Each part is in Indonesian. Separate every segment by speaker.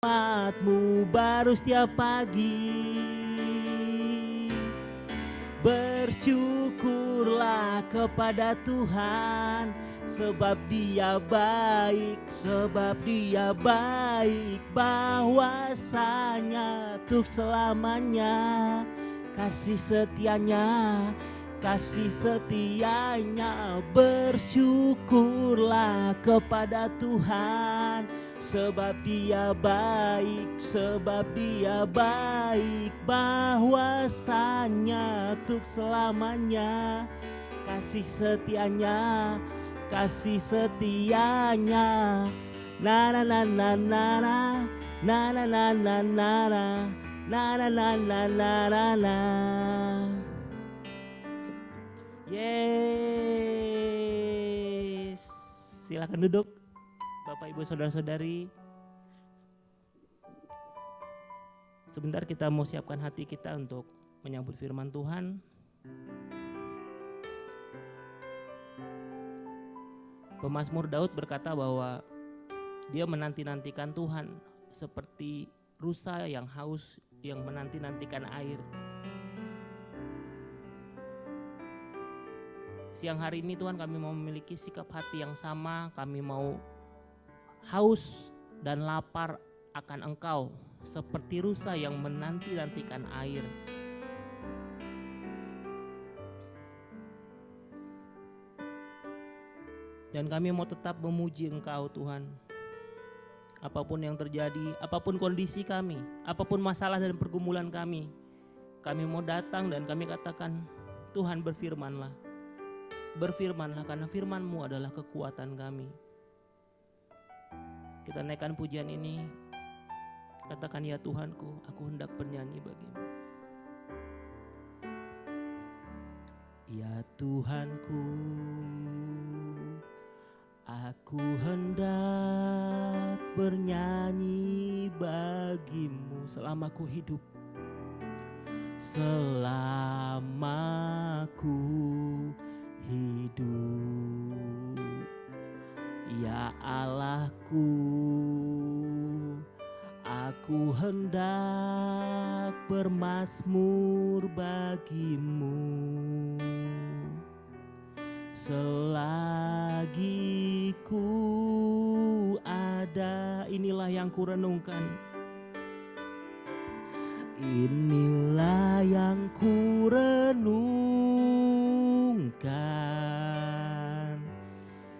Speaker 1: Rahmat-Mu baru setiap pagi. Bersyukurlah kepada Tuhan, sebab Dia baik, bahwasanya untuk selamanya kasih setianya. Bersyukurlah kepada Tuhan, sebab Dia baik, bahwasanya untuk selamanya kasih setianya. Na na na na na na na na na na na na. Yes, silakan duduk Bapak Ibu Saudara-saudari. Sebentar kita mau siapkan hati kita untuk menyambut firman Tuhan. Pemazmur Daud berkata bahwa dia menanti-nantikan Tuhan seperti rusa yang haus yang menanti-nantikan air. Siang hari ini Tuhan, kami mau memiliki sikap hati yang sama. Kami mau haus dan lapar akan Engkau seperti rusa yang menanti-nantikan air. Dan kami mau tetap memuji Engkau Tuhan. Apapun yang terjadi, apapun kondisi kami, apapun masalah dan pergumulan kami mau datang dan kami katakan, Tuhan berfirmanlah. Berfirmanlah karena firman-Mu adalah kekuatan kami. Kita naikkan pujian ini. Katakan, ya Tuhanku, aku hendak bernyanyi bagimu. Ya Tuhanku, aku hendak bernyanyi bagimu selama ku hidup. Selama ku hidup, ya Allahku, aku hendak bermazmur bagimu. Selagi ku ada, inilah yang ku renungkan. Inilah yang ku renungkan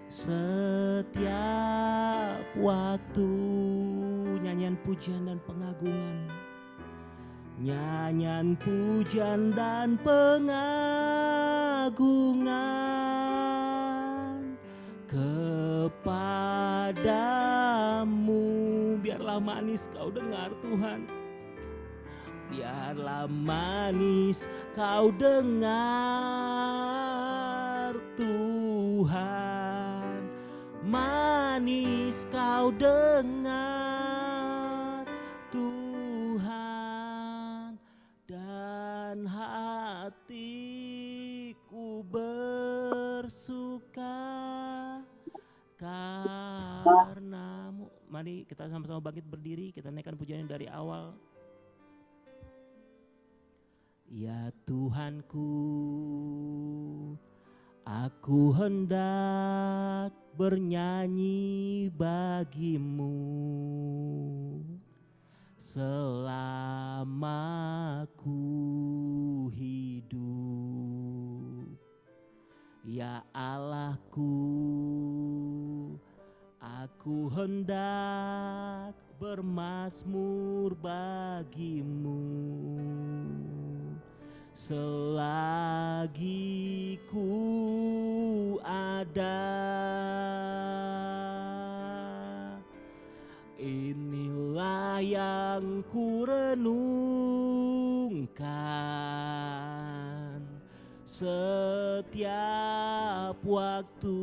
Speaker 1: setiap waktu. Nyanyian pujian dan pengagungan, nyanyian pujian dan pengagungan kepadamu. Biarlah manis kau dengar Tuhan, biarlah manis kau dengar Tuhan, manis kau dengar Tuhan, dan hatiku bersuka karenamu. Mari kita sama-sama bangkit berdiri, kita naikkan pujiannya dari awal. Ya Tuhanku, aku hendak bernyanyi bagimu selama ku hidup. Ya Allahku, aku hendak bermazmur bagimu selagi ku ada. Inilah yang ku renungkan setiap waktu.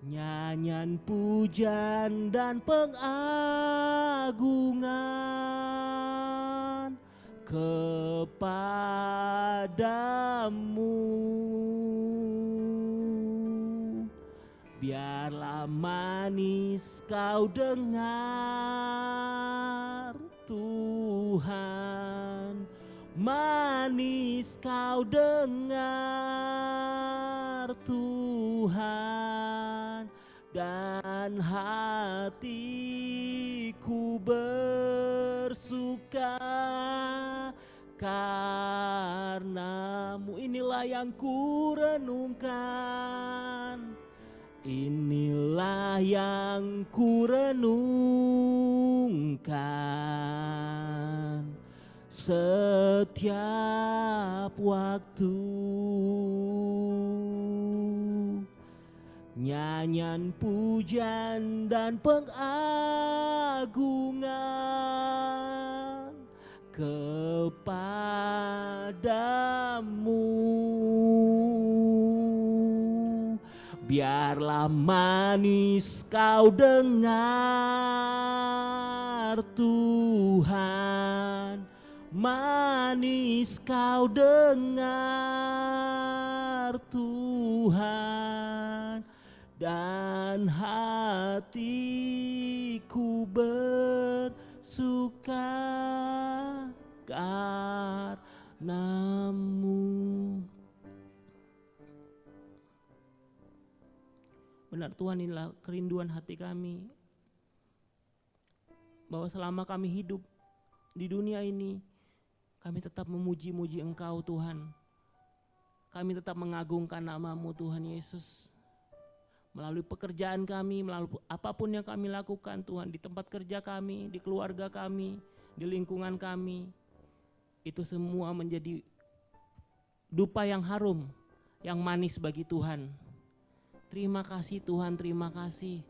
Speaker 1: Nyanyian pujian dan pengagungan kepadamu, Biarlah manis kau dengar Tuhan, manis kau dengar Tuhan, dan hatiku bersuka karenamu. Inilah yang ku renungkan, inilah yang ku renungkan setiap waktu. Nyanyian pujian dan pengagungan kepadamu. Biarlah manis kau dengar Tuhan, manis kau dengar Tuhan, dan hatiku bersuka karenamu. Benar Tuhan, inilah kerinduan hati kami, bahwa selama kami hidup di dunia ini, kami tetap memuji-muji Engkau Tuhan. Kami tetap mengagungkan nama-Mu Tuhan Yesus. Melalui pekerjaan kami, melalui apapun yang kami lakukan Tuhan, di tempat kerja kami, di keluarga kami, di lingkungan kami, itu semua menjadi dupa yang harum, yang manis bagi Tuhan. Terima kasih Tuhan, terima kasih.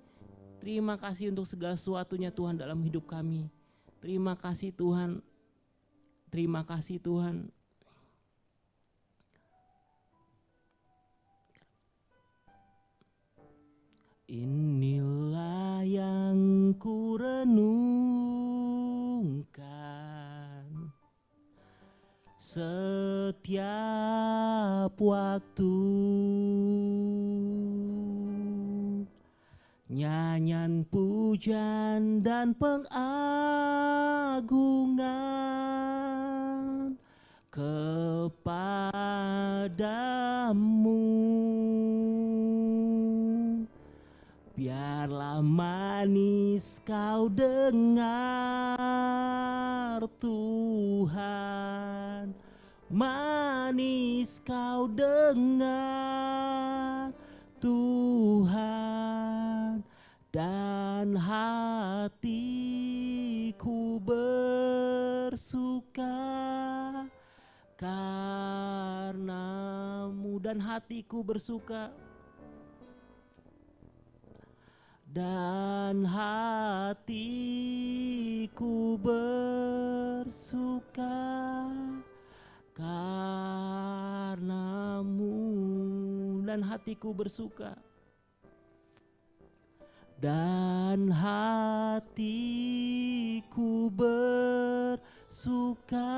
Speaker 1: Terima kasih untuk segala sesuatunya Tuhan dalam hidup kami. Terima kasih Tuhan. Terima kasih Tuhan. Inilah yang ku renungkan setiap waktu. Nyanyian pujian dan pengagungan kepadamu. Biarlah manis kau dengar Tuhan, manis kau dengar Tuhan, dan hatiku bersuka karenamu. Dan hatiku bersuka, dan hatiku bersuka karenamu. Dan hatiku bersuka, dan hatiku bersuka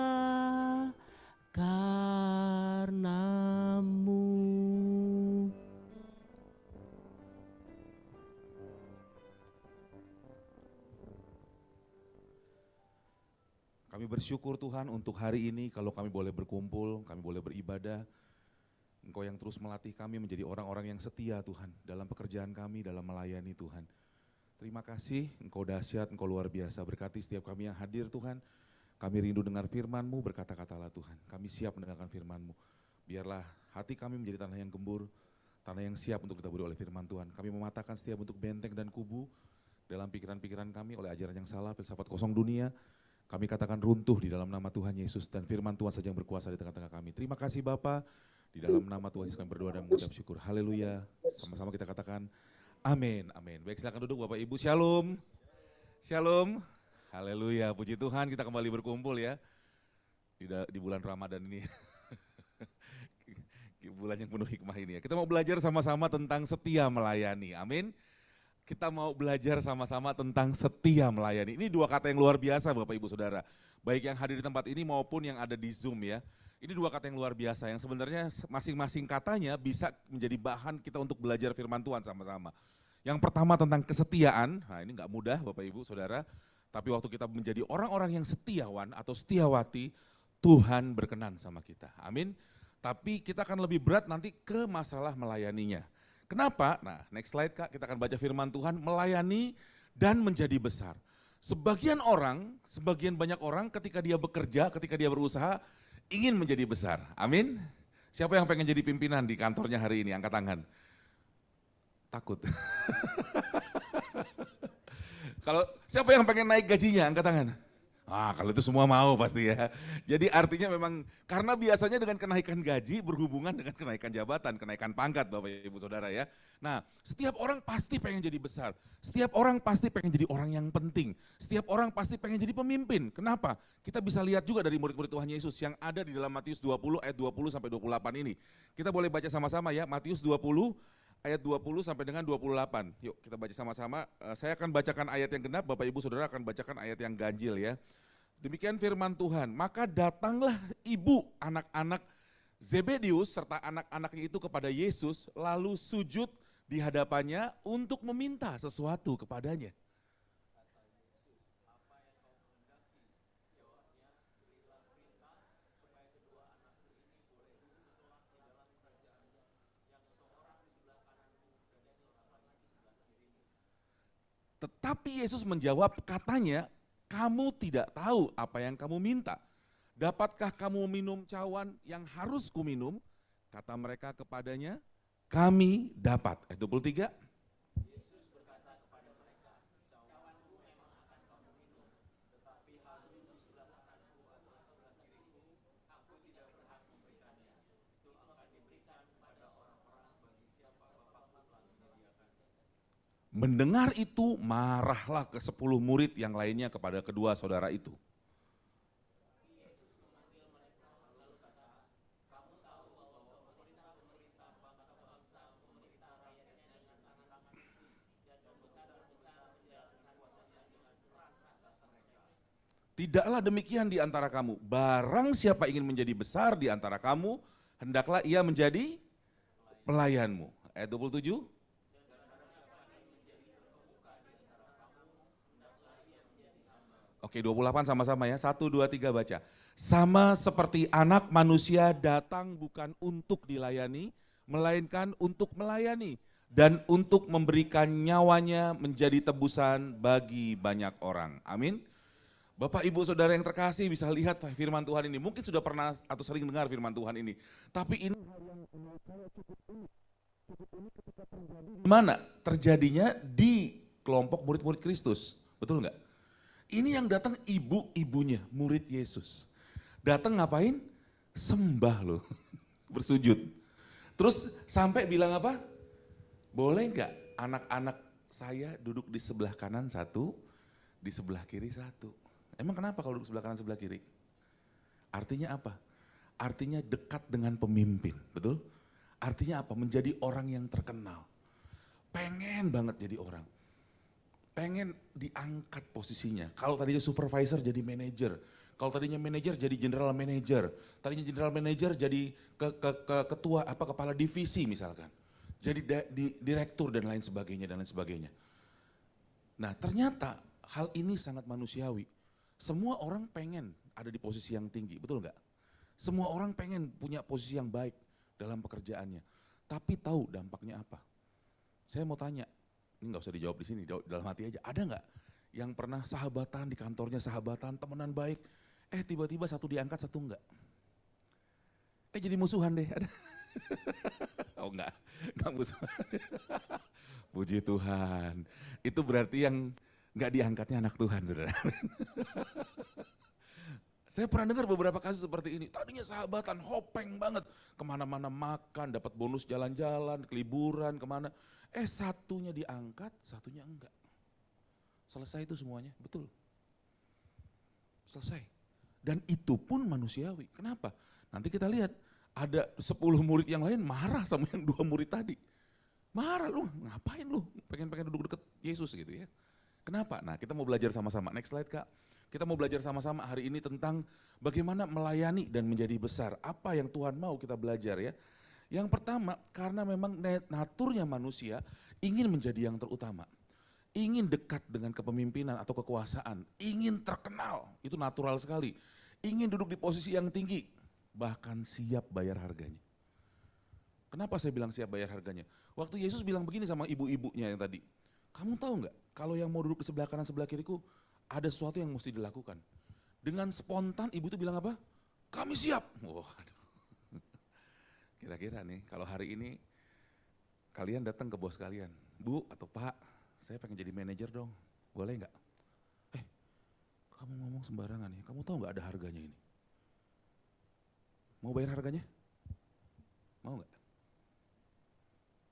Speaker 1: karenamu.
Speaker 2: Kami bersyukur Tuhan untuk hari ini kalau kami boleh berkumpul, kami boleh beribadah. Engkau yang terus melatih kami menjadi orang-orang yang setia Tuhan dalam pekerjaan kami, dalam melayani Tuhan. Terima kasih, Engkau dahsyat, Engkau luar biasa. Berkati setiap kami yang hadir Tuhan. Kami rindu dengar firman-Mu, berkata-katalah Tuhan. Kami siap mendengarkan firman-Mu. Biarlah hati kami menjadi tanah yang gembur, tanah yang siap untuk ditaburi oleh firman Tuhan. Kami mematahkan setiap bentuk benteng dan kubu dalam pikiran-pikiran kami oleh ajaran yang salah, filsafat kosong dunia. Kami katakan runtuh di dalam nama Tuhan Yesus, dan firman Tuhan saja yang berkuasa di tengah-tengah kami. Terima kasih Bapa, di dalam nama Tuhan Yesus kami berdoa dan mengucap syukur. Haleluya. Sama-sama kita katakan amin, amin. Baik, silakan duduk Bapak Ibu. Shalom. Shalom. Haleluya, puji Tuhan kita kembali berkumpul ya di bulan Ramadan ini. Bulan yang penuh hikmah ini ya. Kita mau belajar sama-sama tentang setia melayani. Amin. Kita mau belajar sama-sama tentang setia melayani. Ini dua kata yang luar biasa Bapak Ibu Saudara. Baik yang hadir di tempat ini maupun yang ada di Zoom ya. Ini dua kata yang luar biasa yang sebenarnya masing-masing katanya bisa menjadi bahan kita untuk belajar firman Tuhan sama-sama. Yang pertama tentang kesetiaan, nah ini nggak mudah Bapak Ibu Saudara, tapi waktu kita menjadi orang-orang yang setiawan atau setiawati, Tuhan berkenan sama kita, amin. Tapi kita akan lebih berat nanti ke masalah melayaninya. Kenapa? Nah next slide Kak, kita akan baca firman Tuhan, melayani dan menjadi besar. Sebagian banyak orang ketika dia bekerja, ketika dia berusaha, ingin menjadi besar, amin. Siapa yang pengen jadi pimpinan di kantornya hari ini, angkat tangan. Takut. Kalau siapa yang pengen naik gajinya, angkat tangan. Kalau itu semua mau pasti ya. Jadi artinya memang karena biasanya dengan kenaikan gaji berhubungan dengan kenaikan jabatan, kenaikan pangkat Bapak Ibu Saudara ya. Nah setiap orang pasti pengen jadi besar, setiap orang pasti pengen jadi orang yang penting, setiap orang pasti pengen jadi pemimpin. Kenapa? Kita bisa lihat juga dari murid-murid Tuhan Yesus yang ada di dalam Matius 20 ayat 20 sampai 28 ini. Kita boleh baca sama-sama ya, Matius 20 ayat 20 sampai dengan 28. Yuk kita baca sama-sama. Saya akan bacakan ayat yang genap, Bapak Ibu Saudara akan bacakan ayat yang ganjil ya. Demikian firman Tuhan, maka datanglah ibu anak-anak Zebedius serta anak-anaknya itu kepada Yesus, lalu sujud di hadapannya untuk meminta sesuatu kepadanya. Tetapi Yesus menjawab katanya, kamu tidak tahu apa yang kamu minta. Dapatkah kamu minum cawan yang harus kuminum? Kata mereka kepadanya, kami dapat. Ayat 23. Yesus berkata kepada mereka, cawanku memang akan kamu minum, tetapi harus di sebelah kananku atau sebelah kiriku, aku tidak berhak memberikannya. Itu akan diberikan kepada orang-orang bagi siapa Bapakku telah menyediakannya. Mendengar itu marahlah ke 10 murid yang lainnya kepada kedua saudara itu. Tidaklah demikian di antara kamu, barang siapa ingin menjadi besar di antara kamu, hendaklah ia menjadi pelayanmu. Ayat 27. Oke 28 sama-sama ya, 1, 2, 3 baca. Sama seperti anak manusia datang bukan untuk dilayani, melainkan untuk melayani dan untuk memberikan nyawanya menjadi tebusan bagi banyak orang. Amin. Bapak Ibu Saudara yang terkasih bisa lihat firman Tuhan ini, mungkin sudah pernah atau sering dengar firman Tuhan ini. Tapi ini hal yang menurut saya cukup unik ketika terjadi. Mana? Terjadinya di kelompok murid-murid Kristus, betul nggak? Ini yang datang ibu-ibunya, murid Yesus. Datang ngapain? Sembah loh, bersujud. Terus sampai bilang apa? Boleh nggak anak-anak saya duduk di sebelah kanan satu, di sebelah kiri satu. Emang kenapa kalau duduk sebelah kanan sebelah kiri? Artinya apa? Artinya dekat dengan pemimpin, betul? Artinya apa? Menjadi orang yang terkenal. Pengen banget jadi orang. Pengen diangkat posisinya. Kalau tadinya supervisor jadi manajer, kalau tadinya manajer jadi general manager, tadinya general manager jadi ketua kepala divisi misalkan. Jadi direktur dan lain sebagainya. Nah, ternyata hal ini sangat manusiawi. Semua orang pengen ada di posisi yang tinggi, betul nggak? Semua orang pengen punya posisi yang baik dalam pekerjaannya. Tapi tahu dampaknya apa? Saya mau tanya, ini nggak usah dijawab di sini, dalam hati aja. Ada nggak yang pernah sahabatan di kantornya, sahabatan, temenan baik, tiba-tiba satu diangkat, satu enggak? Jadi musuhan deh, ada? Oh enggak musuhan. Puji Tuhan, itu berarti yang enggak diangkatnya anak Tuhan, saudara. Saya pernah dengar beberapa kasus seperti ini, tadinya sahabatan, hopeng banget, kemana-mana makan, dapat bonus jalan-jalan, liburan, kemana. Satunya diangkat, satunya enggak. Selesai itu semuanya, betul. Selesai. Dan itu pun manusiawi. Kenapa? Nanti kita lihat, ada 10 murid yang lain marah sama yang 2 murid tadi. Marah lu, ngapain lu? Pengen duduk deket Yesus gitu ya. Kenapa? Nah, kita mau belajar sama-sama. Next slide, Kak. Kita mau belajar sama-sama hari ini tentang bagaimana melayani dan menjadi besar. Apa yang Tuhan mau kita belajar ya. Yang pertama, karena memang naturnya manusia ingin menjadi yang terutama. Ingin dekat dengan kepemimpinan atau kekuasaan. Ingin terkenal, itu natural sekali. Ingin duduk di posisi yang tinggi, bahkan siap bayar harganya. Kenapa saya bilang siap bayar harganya? Waktu Yesus bilang begini sama ibu-ibunya yang tadi. Kamu tahu nggak, kalau yang mau duduk di sebelah kanan sebelah kiriku, ada sesuatu yang mesti dilakukan. Dengan spontan ibu itu bilang apa? Kami siap. Wah, kira-kira nih kalau hari ini kalian datang ke bos kalian, Bu atau Pak, saya pengen jadi manajer dong, boleh nggak? Kamu ngomong sembarangan ya, kamu tahu nggak ada harganya ini? Mau bayar harganya? Mau nggak?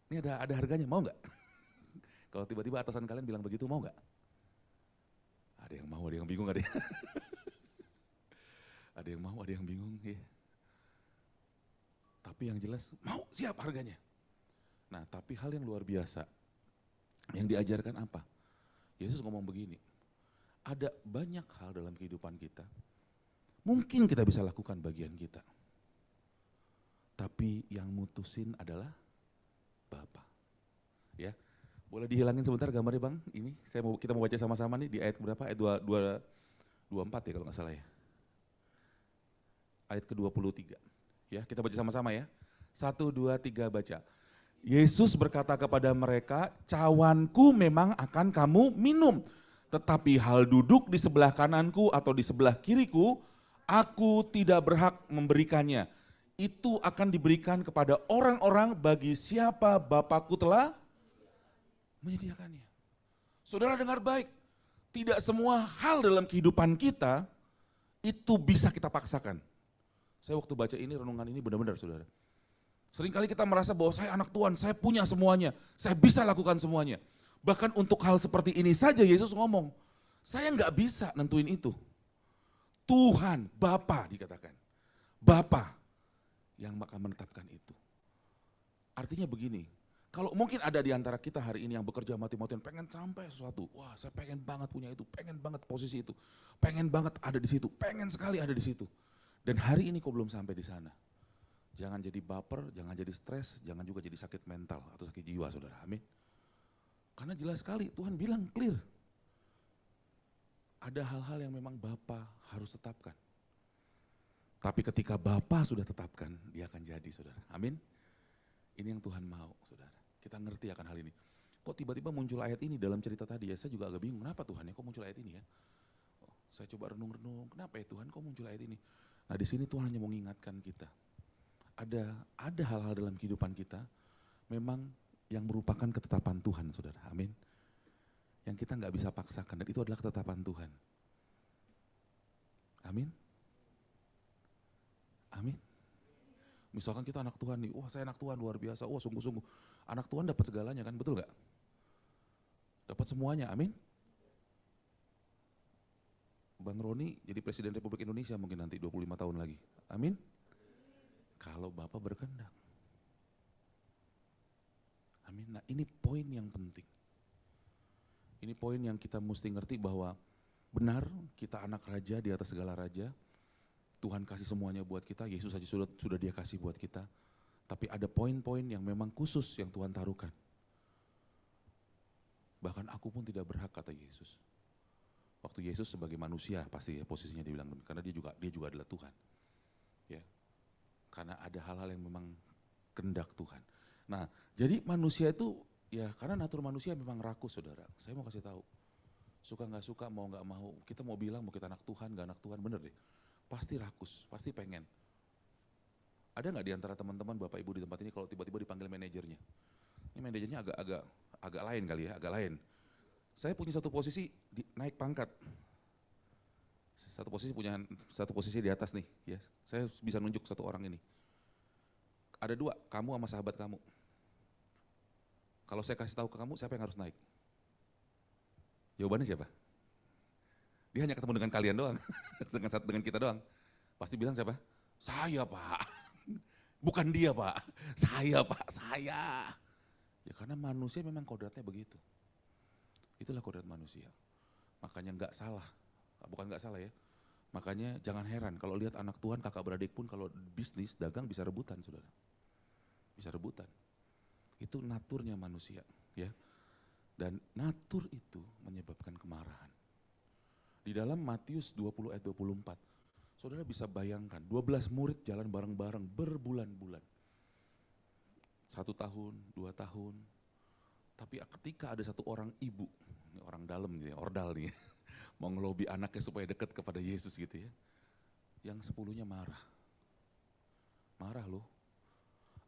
Speaker 2: Ini ada harganya, mau nggak? Kalau tiba-tiba atasan kalian bilang begitu, mau nggak? Ada yang mau, ada yang bingung, ada yang, ada yang mau, ada yang bingung. Ya. Tapi yang jelas, mau, siap harganya. Nah, tapi hal yang luar biasa, yang diajarkan apa? Yesus ngomong begini, ada banyak hal dalam kehidupan kita, mungkin kita bisa lakukan bagian kita. Tapi yang mutusin adalah Bapa. Ya, boleh dihilangin sebentar gambarnya Bang? Ini kita mau baca sama-sama nih di ayat berapa? Ayat 24 ya kalau nggak salah ya. Ayat ke-23. Ya, kita baca sama-sama ya. 1, 2, 3 baca. Yesus berkata kepada mereka, cawanku memang akan kamu minum. Tetapi hal duduk di sebelah kananku atau di sebelah kiriku, aku tidak berhak memberikannya. Itu akan diberikan kepada orang-orang bagi siapa Bapakku telah menyediakannya. Saudara dengar baik, tidak semua hal dalam kehidupan kita itu bisa kita paksakan. Saya waktu baca ini, renungan ini benar-benar saudara. Seringkali kita merasa bahwa saya anak Tuhan, saya punya semuanya, saya bisa lakukan semuanya. Bahkan untuk hal seperti ini saja Yesus ngomong, saya nggak bisa nentuin itu. Tuhan, Bapa dikatakan. Bapa yang akan menetapkan itu. Artinya begini, kalau mungkin ada di antara kita hari ini yang bekerja mati-matian pengen sampai sesuatu, wah saya pengen banget punya itu, pengen banget posisi itu, pengen banget ada di situ, pengen sekali ada di situ. Dan hari ini kok belum sampai di sana. Jangan jadi baper, jangan jadi stres, jangan juga jadi sakit mental atau sakit jiwa saudara, amin. Karena jelas sekali Tuhan bilang clear, ada hal-hal yang memang Bapa harus tetapkan. Tapi ketika Bapa sudah tetapkan, dia akan jadi saudara, amin. Ini yang Tuhan mau saudara, kita ngerti akan hal ini. Kok tiba-tiba muncul ayat ini dalam cerita tadi ya, saya juga agak bingung, kenapa Tuhan ya kok muncul ayat ini ya. Saya coba renung-renung, kenapa ya Tuhan kok muncul ayat ini. Nah di sini Tuhan hanya mengingatkan kita, ada hal-hal dalam kehidupan kita memang yang merupakan ketetapan Tuhan saudara, amin. Yang kita nggak bisa paksakan dan itu adalah ketetapan Tuhan. Amin. Amin. Misalkan kita anak Tuhan nih, wah saya anak Tuhan luar biasa, wah sungguh-sungguh. Anak Tuhan dapat segalanya kan, betul gak? Dapat semuanya, amin. Bang Roni jadi Presiden Republik Indonesia mungkin nanti 25 tahun lagi, amin. Kalau Bapak berkehendak. Amin, nah ini poin yang penting. Ini poin yang kita mesti ngerti bahwa benar kita anak raja di atas segala raja. Tuhan kasih semuanya buat kita, Yesus saja sudah dia kasih buat kita. Tapi ada poin-poin yang memang khusus yang Tuhan taruhkan. Bahkan aku pun tidak berhak kata Yesus. Waktu Yesus sebagai manusia pasti ya posisinya dia bilang, karena dia juga adalah Tuhan. Ya. Karena ada hal-hal yang memang kehendak Tuhan. Nah, jadi manusia itu ya karena natur manusia memang rakus saudara. Saya mau kasih tahu. Suka nggak suka, mau nggak mau, kita mau bilang mau kita anak Tuhan, nggak anak Tuhan, bener deh. Pasti rakus, pasti pengen. Ada nggak di antara teman-teman Bapak Ibu di tempat ini kalau tiba-tiba dipanggil manajernya? Ini manajernya agak lain kali ya, agak lain. Saya punya satu posisi naik pangkat. Satu posisi di atas nih, ya. Saya bisa nunjuk satu orang ini. Ada dua, kamu sama sahabat kamu. Kalau saya kasih tahu ke kamu, siapa yang harus naik? Jawabannya siapa? Dia hanya ketemu dengan kalian doang, dengan kita doang. Pasti bilang siapa? Saya Pak, bukan dia Pak, saya Pak, saya. Ya karena manusia memang kodratnya begitu. Itulah kodrat manusia. Makanya nggak salah, bukan nggak salah ya. Makanya jangan heran kalau lihat anak Tuhan, kakak beradik pun kalau bisnis, dagang bisa rebutan, saudara. Bisa rebutan. Itu naturnya manusia, ya. Dan natur itu menyebabkan kemarahan. Di dalam Matius 20 ayat 24, saudara bisa bayangkan 12 murid jalan bareng-bareng berbulan-bulan. 1 tahun, 2 tahun. Tapi ketika ada satu orang ibu, ini orang dalam gitu ya, ordal nih, mau ngelobi anaknya supaya dekat kepada Yesus gitu ya. Yang 10-nya marah. Marah loh.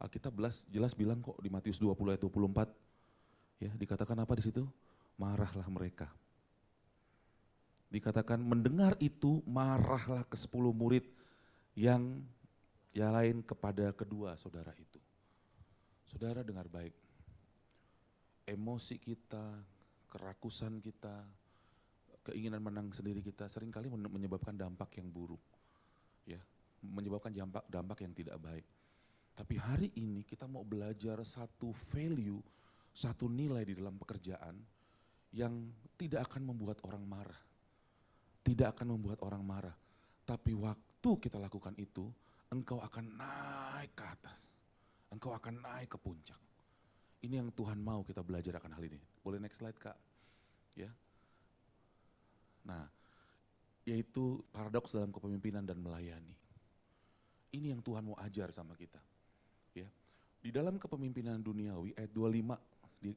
Speaker 2: Alkitab jelas bilang kok di Matius 20 ayat 24, ya dikatakan apa di situ? Marahlah mereka. Dikatakan mendengar itu marahlah ke 10 murid yang lain kepada kedua saudara itu. Saudara dengar baik, emosi kita, kerakusan kita, keinginan menang sendiri kita seringkali menyebabkan dampak yang buruk, ya, menyebabkan dampak yang tidak baik. Tapi hari ini kita mau belajar satu value, satu nilai di dalam pekerjaan yang tidak akan membuat orang marah. Tidak akan membuat orang marah. Tapi waktu kita lakukan itu, engkau akan naik ke atas. Engkau akan naik ke puncak. Ini yang Tuhan mau kita belajar akan hal ini. Boleh next slide Kak? Ya. Nah, yaitu paradoks dalam kepemimpinan dan melayani. Ini yang Tuhan mau ajar sama kita. Ya. Di dalam kepemimpinan duniawi ayat 25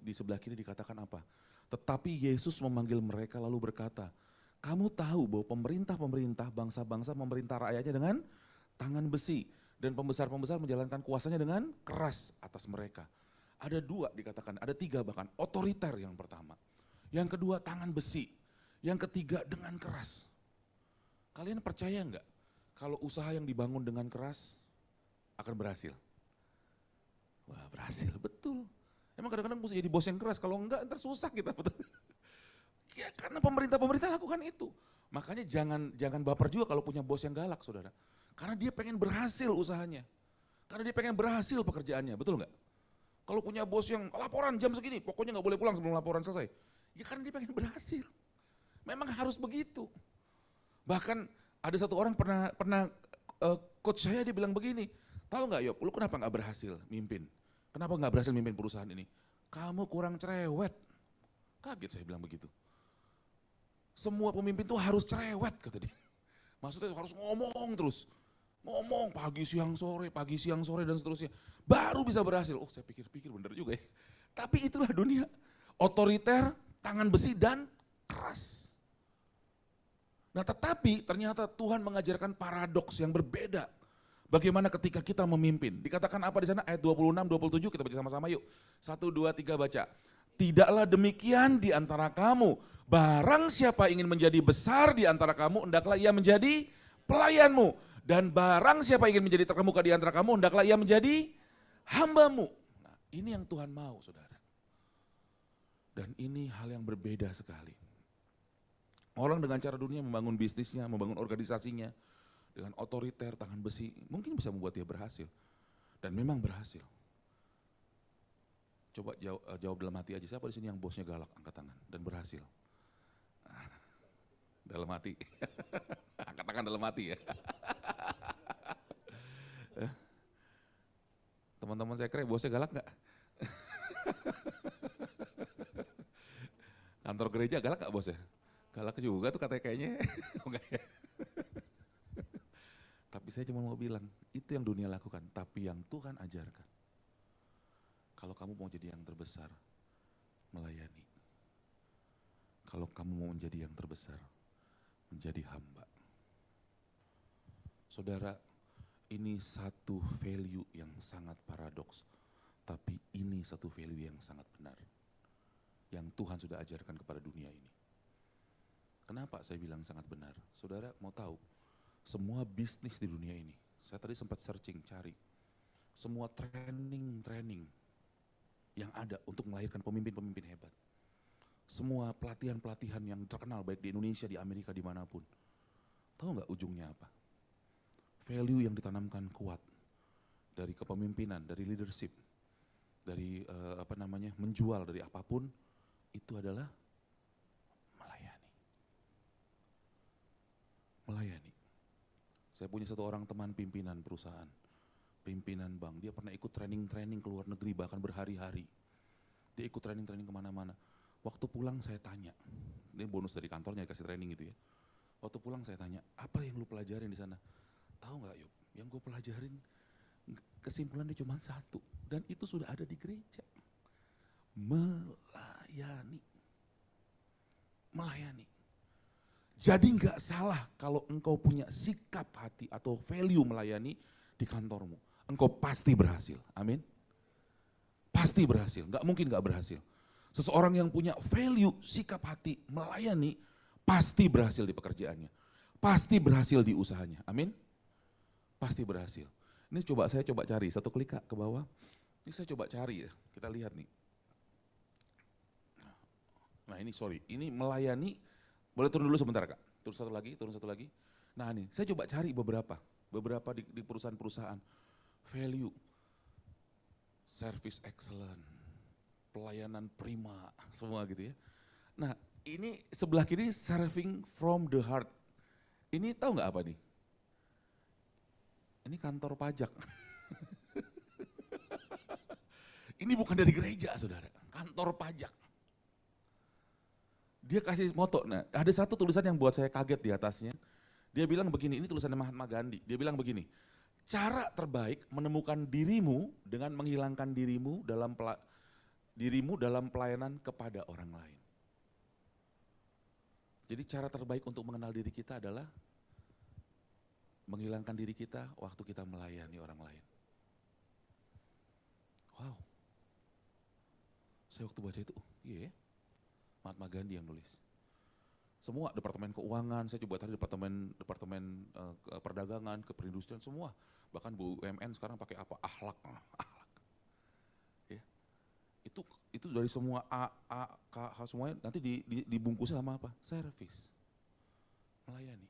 Speaker 2: di sebelah kiri dikatakan apa? Tetapi Yesus memanggil mereka lalu berkata, kamu tahu bahwa pemerintah-pemerintah bangsa-bangsa memerintah rakyatnya dengan tangan besi dan pembesar-pembesar menjalankan kuasanya dengan keras atas mereka. Ada 2 dikatakan, ada 3 bahkan, otoriter yang pertama. Yang kedua tangan besi, yang ketiga dengan keras. Kalian percaya enggak kalau usaha yang dibangun dengan keras akan berhasil? Wah berhasil, betul. Emang kadang-kadang mesti jadi bos yang keras, kalau enggak ntar susah kita. Betul. Ya karena pemerintah lakukan itu. Makanya jangan baper juga kalau punya bos yang galak saudara. Karena dia pengen berhasil usahanya. Karena dia pengen berhasil pekerjaannya, betul enggak? Kalau punya bos yang laporan jam segini, pokoknya nggak boleh pulang sebelum laporan selesai. Ya karena dia pengen berhasil. Memang harus begitu. Bahkan ada satu orang pernah coach saya dia bilang begini, tahu nggak Yop, lu kenapa nggak berhasil mimpin? Kenapa nggak berhasil mimpin perusahaan ini? Kamu kurang cerewet. Kaget saya bilang begitu. Semua pemimpin tuh harus cerewet kata dia. Maksudnya harus ngomong terus. Ngomong pagi siang sore dan seterusnya. Baru bisa berhasil. Oh saya pikir-pikir bener juga ya. Tapi itulah dunia. Otoriter, tangan besi dan keras. Nah tetapi ternyata Tuhan mengajarkan paradoks yang berbeda. Bagaimana ketika kita memimpin. Dikatakan apa di sana ayat 26, 27 kita baca sama-sama yuk. 1, 2, 3 baca. Tidaklah demikian di antara kamu. Barang siapa ingin menjadi besar di antara kamu, hendaklah ia menjadi pelayanmu. Dan barang siapa ingin menjadi terkemuka di antara kamu, hendaklah ia menjadi hambamu. Nah, ini yang Tuhan mau, saudara. Dan ini hal yang berbeda sekali. Orang dengan cara dunia membangun bisnisnya, membangun organisasinya, dengan otoriter, tangan besi, mungkin bisa membuat dia berhasil. Dan memang berhasil. Coba jawab dalam hati aja, siapa di sini yang bosnya galak, angkat tangan, dan berhasil. Dalam hati, angkat tangan dalam hati ya. Teman-teman saya kira bosnya galak nggak? Kantor gereja galak nggak bosnya? Galak juga tuh katanya kayaknya. Enggak ya. Tapi saya cuma mau bilang, itu yang dunia lakukan, tapi yang Tuhan ajarkan. Kalau kamu mau jadi yang terbesar, melayani. Kalau kamu mau menjadi yang terbesar, menjadi hamba. Saudara, ini satu value yang sangat paradoks, tapi ini satu value yang sangat benar. Yang Tuhan sudah ajarkan kepada dunia ini. Kenapa saya bilang sangat benar? Saudara mau tahu, semua bisnis di dunia ini, saya tadi sempat searching, cari. Semua training yang ada untuk melahirkan pemimpin-pemimpin hebat. Semua pelatihan-pelatihan yang terkenal baik di Indonesia, di Amerika, dimanapun. Tahu nggak ujungnya apa? Value yang ditanamkan kuat dari kepemimpinan, dari leadership, dari menjual, dari apapun, itu adalah Saya punya satu orang teman pimpinan perusahaan, pimpinan bank. Dia pernah ikut training-training ke luar negeri bahkan berhari-hari. Dia ikut training-training kemana-mana. Waktu pulang saya tanya, ini bonus dari kantornya kasih training gitu ya. Waktu pulang saya tanya, apa yang lu pelajarin di sana? Tahu nggak Yub, yang gue pelajarin kesimpulannya cuma satu, dan itu sudah ada di gereja. Melayani. Melayani. Jadi nggak salah kalau engkau punya sikap hati atau value melayani di kantormu. Engkau pasti berhasil, amin. Pasti berhasil, nggak mungkin nggak berhasil. Seseorang yang punya value, sikap hati melayani, pasti berhasil di pekerjaannya. Pasti berhasil di usahanya, amin. Pasti berhasil. Ini saya coba cari, satu klik Kak, ke bawah. Ini saya coba cari ya, kita lihat nih. Nah ini ini melayani, boleh turun dulu sebentar Kak, turun satu lagi. Nah ini, saya coba cari beberapa di perusahaan-perusahaan. Value, service excellent, pelayanan prima, semua gitu ya. Nah ini sebelah kiri serving from the heart. Ini tahu nggak apa nih? Ini kantor pajak. Ini bukan dari gereja saudara, kantor pajak. Dia kasih moto, nah ada satu tulisan yang buat saya kaget di atasnya. Dia bilang begini, ini tulisannya Mahatma Gandhi. Dia bilang begini, cara terbaik menemukan dirimu dengan menghilangkan dirimu dalam pelayanan kepada orang lain. Jadi cara terbaik untuk mengenal diri kita adalah menghilangkan diri kita waktu kita melayani orang lain. Wow. Saya waktu baca itu, iya ya. Mahatma Gandhi yang nulis. Semua departemen keuangan, saya coba tadi departemen perdagangan, keperindustrian semua. Bahkan BUMN sekarang pakai apa? Akhlak. Ya. Itu dari semua A, K, H semuanya nanti dibungkusnya sama apa? Service. Melayani.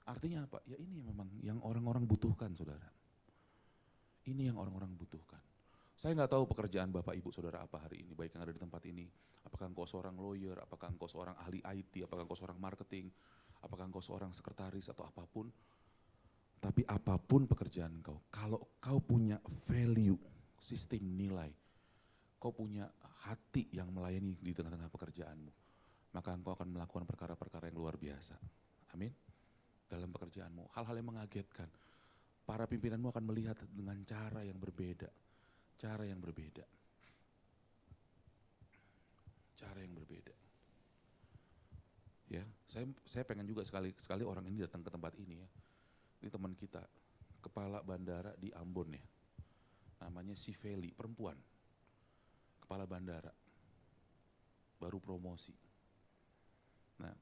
Speaker 2: Artinya apa? Ya ini memang yang orang-orang butuhkan saudara. Ini yang orang-orang butuhkan. Saya nggak tahu pekerjaan Bapak Ibu Saudara apa hari ini, baik yang ada di tempat ini. Apakah engkau seorang lawyer, apakah engkau seorang ahli IT, apakah engkau seorang marketing, apakah engkau seorang sekretaris atau apapun. Tapi apapun pekerjaan engkau, kalau kau punya value, sistem nilai, kau punya hati yang melayani di tengah-tengah pekerjaanmu, maka engkau akan melakukan perkara-perkara yang luar biasa. Amin. Dalam pekerjaanmu, hal-hal yang mengagetkan. Para pimpinanmu akan melihat dengan cara yang berbeda. Cara yang berbeda. Cara yang berbeda. Ya, saya pengen juga sekali orang ini datang ke tempat ini ya. Ini teman kita, kepala bandara di Ambon ya. Namanya si Feli, perempuan. Kepala bandara. Baru promosi. Nah,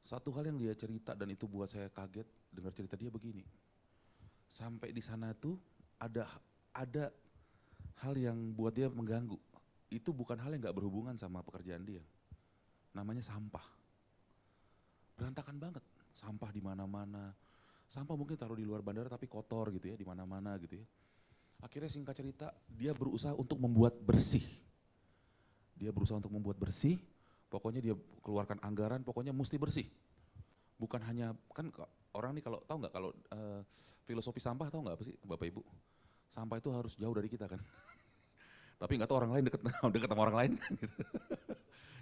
Speaker 2: satu hal yang dia cerita dan itu buat saya kaget dengar cerita dia begini. Sampai di sana tuh ada hal yang buat dia mengganggu. Itu bukan hal yang gak berhubungan sama pekerjaan dia. Namanya sampah. Berantakan banget. Sampah di mana-mana. Sampah mungkin taruh di luar bandara tapi kotor gitu ya, di mana-mana gitu ya. Akhirnya singkat cerita, dia berusaha untuk membuat bersih. Pokoknya dia keluarkan anggaran, pokoknya mesti bersih. Bukan hanya, kan orang nih kalau tahu nggak kalau filosofi sampah tahu nggak apa sih Bapak Ibu? Sampah itu harus jauh dari kita kan. Tapi nggak tahu orang lain deket sama orang lain kan gitu.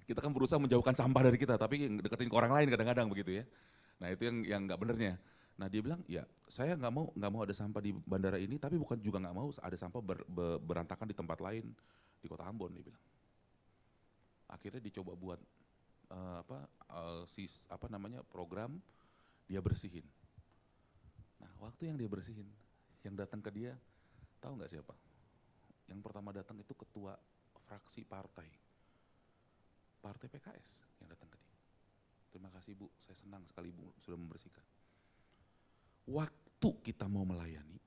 Speaker 2: Kita kan berusaha menjauhkan sampah dari kita, tapi deketin ke orang lain kadang-kadang begitu ya. Nah itu yang nggak benernya. Nah dia bilang, ya saya nggak mau ada sampah di bandara ini, tapi bukan juga nggak mau ada sampah berantakan di tempat lain di Kota Ambon dia bilang. Akhirnya dicoba buat program dia bersihin. Nah waktu yang dia bersihin, yang datang ke dia, tahu nggak siapa? Yang pertama datang itu ketua fraksi partai PKS yang datang ke dia. Terima kasih Bu, saya senang sekali Bu sudah membersihkan. Waktu kita mau melayani,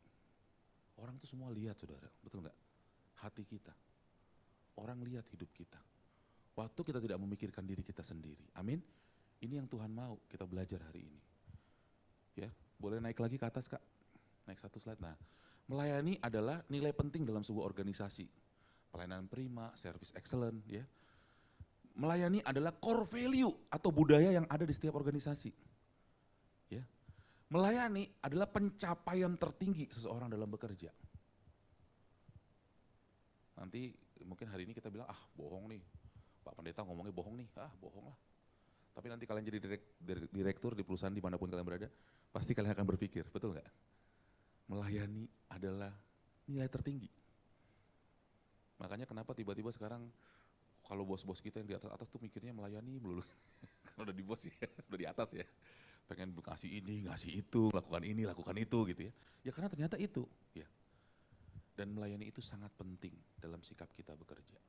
Speaker 2: orang itu semua lihat saudara, betul nggak? Hati kita, orang lihat hidup kita. Waktu kita tidak memikirkan diri kita sendiri, amin. Ini yang Tuhan mau kita belajar hari ini. Ya, boleh naik lagi ke atas Kak, naik satu slide. Nah, melayani adalah nilai penting dalam sebuah organisasi. Pelayanan prima, service excellent, ya. Melayani adalah core value atau budaya yang ada di setiap organisasi. Ya. Melayani adalah pencapaian tertinggi seseorang dalam bekerja. Nanti mungkin hari ini kita bilang, bohong nih, Pak Pendeta ngomongnya bohong nih, bohong lah. Tapi nanti kalian jadi direktur di perusahaan dimanapun kalian berada, pasti kalian akan berpikir, betul nggak? Melayani adalah nilai tertinggi. Makanya kenapa tiba-tiba sekarang kalau bos-bos kita yang di atas-atas tuh mikirnya melayani melulu. Karena udah di bos ya, udah di atas ya. Pengen ngasih ini, ngasih itu, lakukan ini, lakukan itu gitu ya. Ya karena ternyata itu ya. Dan melayani itu sangat penting dalam sikap kita bekerja.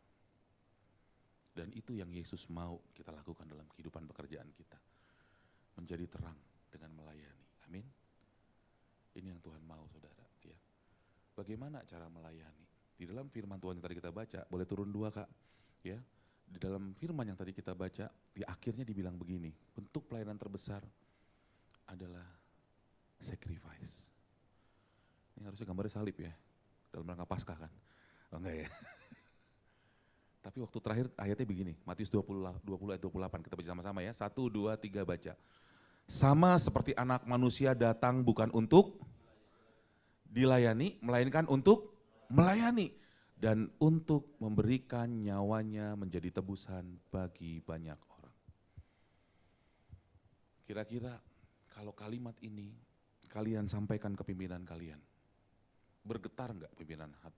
Speaker 2: Dan itu yang Yesus mau kita lakukan dalam kehidupan pekerjaan kita. Menjadi terang dengan melayani. Amin. Ini yang Tuhan mau, saudara. Ya. Bagaimana cara melayani? Di dalam firman Tuhan yang tadi kita baca, boleh turun 2 Kak. Ya. Di dalam firman yang tadi kita baca, di akhirnya dibilang begini, bentuk pelayanan terbesar adalah sacrifice. Ini harusnya gambarnya salib ya, dalam rangka Paskah kan? Oh enggak ya? Tapi waktu terakhir ayatnya begini, Matius 20 ayat 28, kita baca sama-sama ya, 1, 2, 3 baca. Sama seperti anak manusia datang bukan untuk dilayani, melainkan untuk melayani. Dan untuk memberikan nyawanya menjadi tebusan bagi banyak orang. Kira-kira kalau kalimat ini kalian sampaikan ke pimpinan kalian, bergetar enggak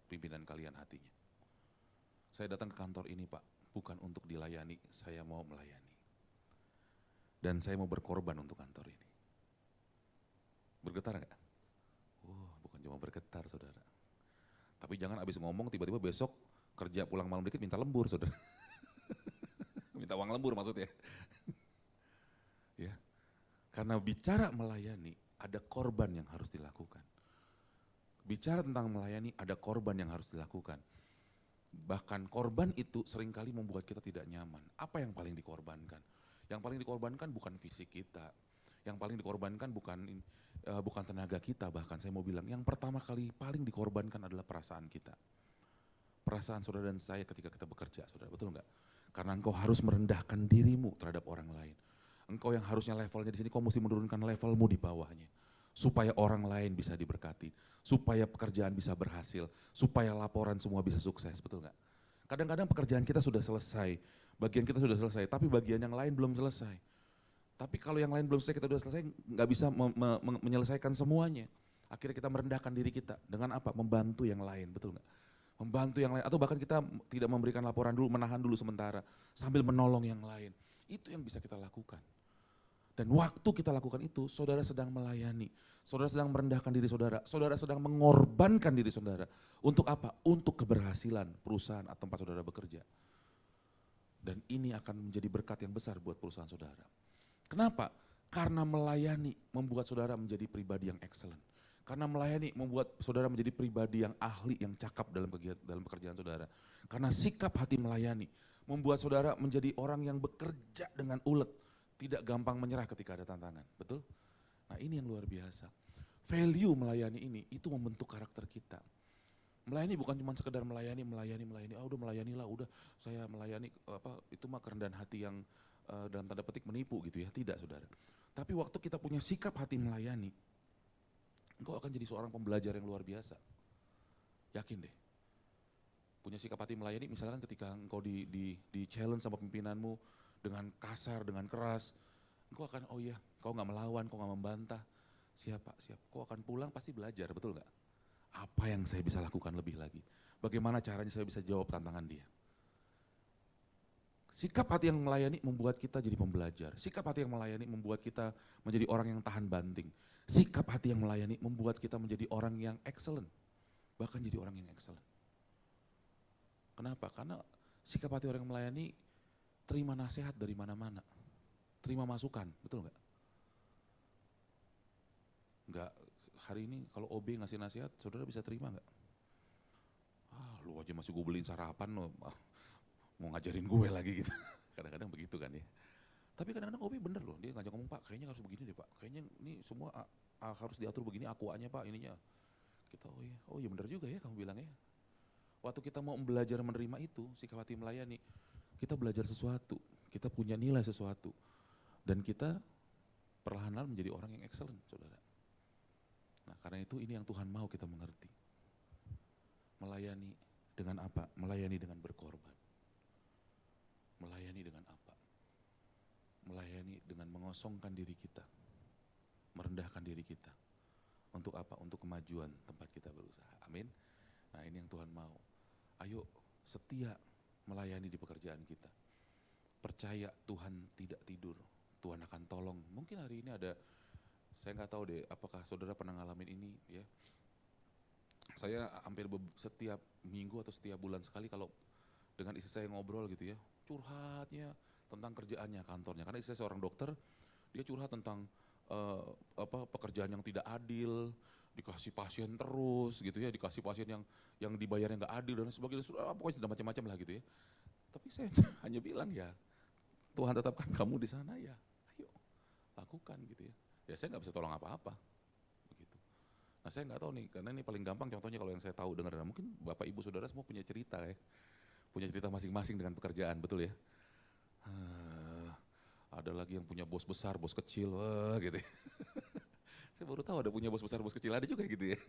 Speaker 2: pimpinan kalian hatinya? Saya datang ke kantor ini Pak, bukan untuk dilayani, saya mau melayani. Dan saya mau berkorban untuk kantor ini. Bergetar enggak? Bukan cuma bergetar saudara. Tapi jangan abis ngomong tiba-tiba besok kerja pulang malam dikit minta lembur saudara. Minta uang lembur maksudnya. Ya. Karena bicara melayani ada korban yang harus dilakukan. Bicara tentang melayani ada korban yang harus dilakukan. Bahkan korban itu seringkali membuat kita tidak nyaman. Apa yang paling dikorbankan? Yang paling dikorbankan bukan fisik kita. Yang paling dikorbankan bukan tenaga kita, bahkan saya mau bilang yang pertama kali paling dikorbankan adalah perasaan kita. Perasaan saudara dan saya ketika kita bekerja, saudara, betul enggak? Karena engkau harus merendahkan dirimu terhadap orang lain. Engkau yang harusnya levelnya di sini, kau mesti menurunkan levelmu di bawahnya. Supaya orang lain bisa diberkati, supaya pekerjaan bisa berhasil, supaya laporan semua bisa sukses, betul enggak? Kadang-kadang pekerjaan kita sudah selesai, bagian kita sudah selesai, tapi bagian yang lain belum selesai. Tapi kalau yang lain belum selesai, kita sudah selesai, nggak bisa menyelesaikan semuanya. Akhirnya kita merendahkan diri kita dengan apa? Membantu yang lain, betul nggak? Membantu yang lain, atau bahkan kita tidak memberikan laporan dulu, menahan dulu sementara, sambil menolong yang lain. Itu yang bisa kita lakukan. Dan waktu kita lakukan itu, saudara sedang melayani, saudara sedang merendahkan diri saudara, saudara sedang mengorbankan diri saudara. Untuk apa? Untuk keberhasilan perusahaan atau tempat saudara bekerja. Dan ini akan menjadi berkat yang besar buat perusahaan saudara. Kenapa? Karena melayani membuat saudara menjadi pribadi yang excellent. Karena melayani membuat saudara menjadi pribadi yang ahli, yang cakap dalam pekerjaan saudara. Karena sikap hati melayani membuat saudara menjadi orang yang bekerja dengan ulet, tidak gampang menyerah ketika ada tantangan, betul? Nah ini yang luar biasa. Value melayani ini, itu membentuk karakter kita. Melayani bukan cuma sekedar melayani, udah melayanilah, udah saya melayani, itu mah kerendahan hati yang dalam tanda petik menipu gitu ya, tidak saudara. Tapi waktu kita punya sikap hati melayani, engkau akan jadi seorang pembelajar yang luar biasa. Yakin deh. Punya sikap hati melayani, misalkan ketika engkau di challenge sama pimpinanmu dengan kasar, dengan keras, engkau akan, oh iya, kau gak melawan, kau gak membantah. Siap Pak, siap. Kau akan pulang pasti belajar, betul gak? Apa yang saya bisa lakukan lebih lagi? Bagaimana caranya saya bisa jawab tantangan dia? Sikap hati yang melayani membuat kita jadi pembelajar. Sikap hati yang melayani membuat kita menjadi orang yang tahan banting. Sikap hati yang melayani membuat kita menjadi orang yang excellent. Bahkan jadi orang yang excellent. Kenapa? Karena sikap hati orang yang melayani terima nasihat dari mana-mana. Terima masukan, betul nggak? Nggak, hari ini kalau OB ngasih nasihat, saudara bisa terima nggak? Lu aja masih gue beliin sarapan, lo mau ngajarin gue lagi gitu. Kadang-kadang begitu kan ya. Tapi kadang-kadang OB bener loh, dia ngajak ngomong, Pak kayaknya harus begini deh Pak, kayaknya ini semua harus diatur begini, akuannya Pak ininya. Kita oh iya bener juga ya kamu bilang ya. Waktu kita mau belajar menerima itu, sikap hati melayani, kita belajar sesuatu, kita punya nilai sesuatu. Dan kita perlahan-lahan menjadi orang yang excellent saudara. Nah karena itu ini yang Tuhan mau kita mengerti. Melayani dengan apa? Melayani dengan berkorban. Melayani dengan apa? Melayani dengan mengosongkan diri kita. Merendahkan diri kita. Untuk apa? Untuk kemajuan tempat kita berusaha. Amin. Nah ini yang Tuhan mau. Ayo setia melayani di pekerjaan kita. Percaya Tuhan tidak tidur. Tuhan akan tolong. Mungkin hari ini ada, saya nggak tahu deh apakah saudara pernah ngalamin ini ya. Saya hampir setiap minggu atau setiap bulan sekali kalau dengan istri saya ngobrol gitu ya, curhatnya tentang kerjaannya, kantornya. Karena istri saya seorang dokter, dia curhat tentang pekerjaan yang tidak adil, dikasih pasien terus gitu ya, dikasih pasien yang dibayarnya nggak adil dan sebagainya, pokoknya sudah macam-macam lah gitu ya. Tapi saya hanya bilang ya, Tuhan tetapkan kamu di sana ya, ayo lakukan gitu ya. Ya saya nggak bisa tolong apa-apa. Nah saya nggak tahu nih, karena ini paling gampang contohnya kalau yang saya tahu dengar, mungkin Bapak Ibu Saudara semua punya cerita ya. Punya cerita masing-masing dengan pekerjaan, betul ya? Ada lagi yang punya bos besar, bos kecil, gitu ya. Saya baru tahu ada punya bos besar, bos kecil, ada juga gitu ya.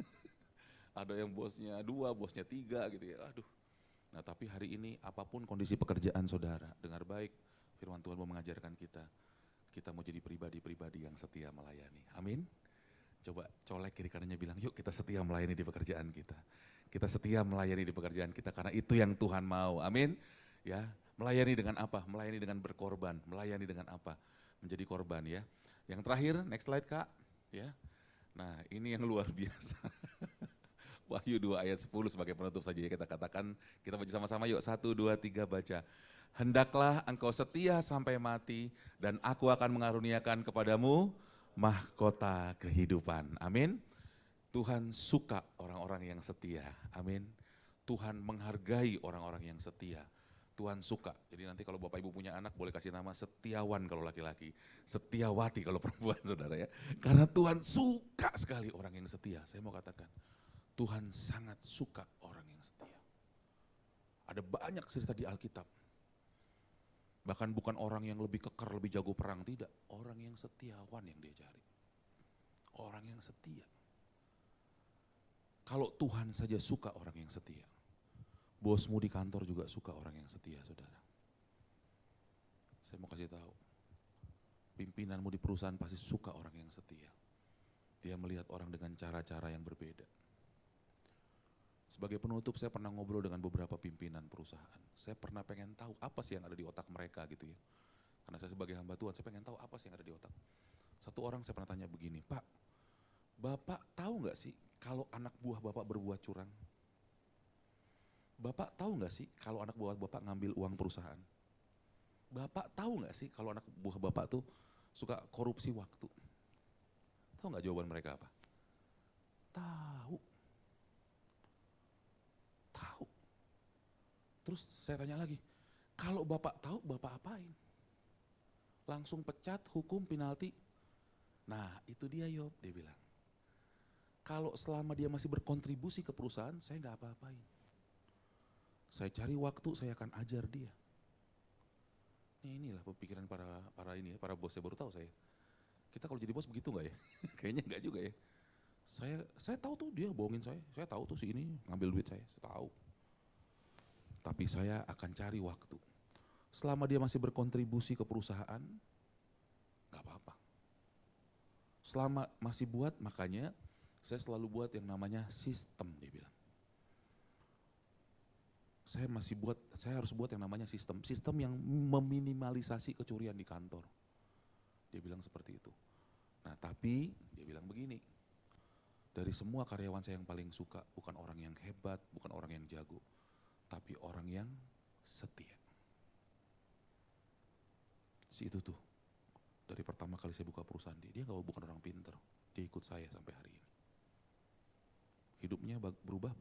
Speaker 2: Ada yang bosnya 2, bosnya 3 gitu ya, aduh. Nah tapi hari ini apapun kondisi pekerjaan saudara, dengar baik firman Tuhan mau mengajarkan kita mau jadi pribadi-pribadi yang setia melayani, amin. Coba colek kiri kanannya bilang, yuk kita setia melayani di pekerjaan kita. Kita setia melayani di pekerjaan kita karena itu yang Tuhan mau, amin. Ya, melayani dengan apa? Melayani dengan berkorban, melayani dengan apa? Menjadi korban ya. Yang terakhir, next slide Kak. Ya. Nah ini yang luar biasa. Wahyu 2 ayat 10 sebagai penutup saja ya, kita katakan, kita baca sama-sama yuk, 1, 2, 3 baca. Hendaklah engkau setia sampai mati dan aku akan mengaruniakan kepadamu mahkota kehidupan. Amin. Tuhan suka orang-orang yang setia. Amin. Tuhan menghargai orang-orang yang setia. Tuhan suka. Jadi nanti kalau Bapak Ibu punya anak boleh kasih nama Setiawan kalau laki-laki, Setiawati kalau perempuan saudara ya. Karena Tuhan suka sekali orang yang setia. Saya mau katakan, Tuhan sangat suka orang yang setia. Ada banyak cerita di Alkitab. Bahkan bukan orang yang lebih kekar, lebih jago perang, tidak. Orang yang setiawan yang dia cari. Orang yang setia. Kalau Tuhan saja suka orang yang setia, bosmu di kantor juga suka orang yang setia, saudara. Saya mau kasih tahu, pimpinanmu di perusahaan pasti suka orang yang setia. Dia melihat orang dengan cara-cara yang berbeda. Sebagai penutup saya pernah ngobrol dengan beberapa pimpinan perusahaan. Saya pernah pengen tahu apa sih yang ada di otak mereka gitu ya. Karena saya sebagai hamba Tuhan, saya pengen tahu apa sih yang ada di otak. Satu orang saya pernah tanya begini, Pak, Bapak tahu nggak sih kalau anak buah Bapak berbuat curang? Bapak tahu nggak sih kalau anak buah Bapak ngambil uang perusahaan? Bapak tahu nggak sih kalau anak buah Bapak tuh suka korupsi waktu? Tahu nggak jawaban mereka apa? Tahu. Tahu. Terus saya tanya lagi, kalau Bapak tahu, Bapak apain? Langsung pecat, hukum, penalti. Nah itu dia Yob, dia bilang. Kalau selama dia masih berkontribusi ke perusahaan, saya nggak apa-apain. Saya cari waktu, saya akan ajar dia. Inilah pemikiran para bos, saya baru tahu saya. Kita kalau jadi bos begitu nggak ya? Kayaknya nggak juga ya. Saya tahu tuh dia bohongin saya tahu tuh si ini ngambil duit saya tahu. Tapi saya akan cari waktu. Selama dia masih berkontribusi ke perusahaan, nggak apa-apa. Selama masih buat, makanya saya selalu buat yang namanya sistem, dia bilang. Saya harus buat yang namanya sistem yang meminimalisasi kecurian di kantor. Dia bilang seperti itu. Nah tapi dia bilang begini, dari semua karyawan saya yang paling suka bukan orang yang hebat, bukan orang yang jago, tapi orang yang setia. Si itu tuh, dari pertama kali saya buka perusahaan dia bukan orang pinter, dia ikut saya sampai hari ini. Hidupnya berubah.